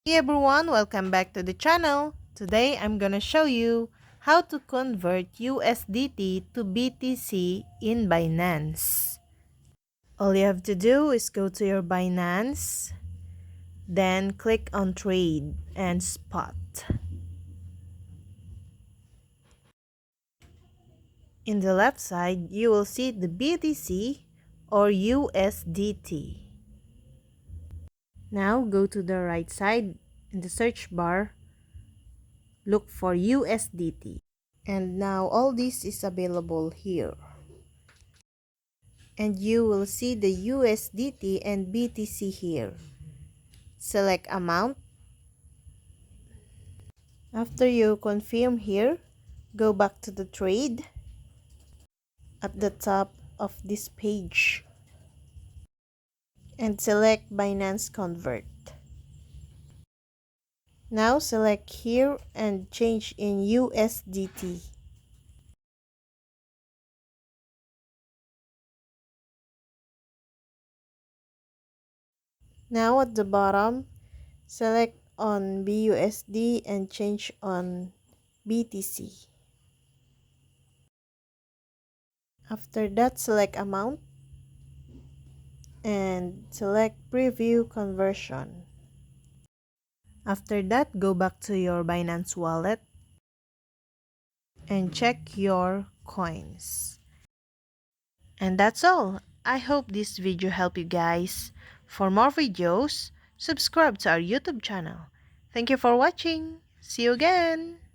Hey everyone, welcome back to the channel. Today I'm gonna show you how to convert USDT to BTC in Binance. All you have to do is go to your Binance, then click on Trade and Spot. In the left side, you will see the BTC or USDT. Now go to the right side in the search bar, look for USDT. And now all this is available here. And you will see the USDT and BTC here. Select amount. After you confirm here, go back to the trade at the top of this page and select Binance Convert. Now select here and change in USDT. Now at the bottom, select on BUSD and change on BTC. After that, select amount and select preview conversion. After that, go back to your Binance wallet and check your coins. And that's all. I hope this video helped you guys. For more videos, subscribe to our YouTube channel. Thank you for watching. See you again.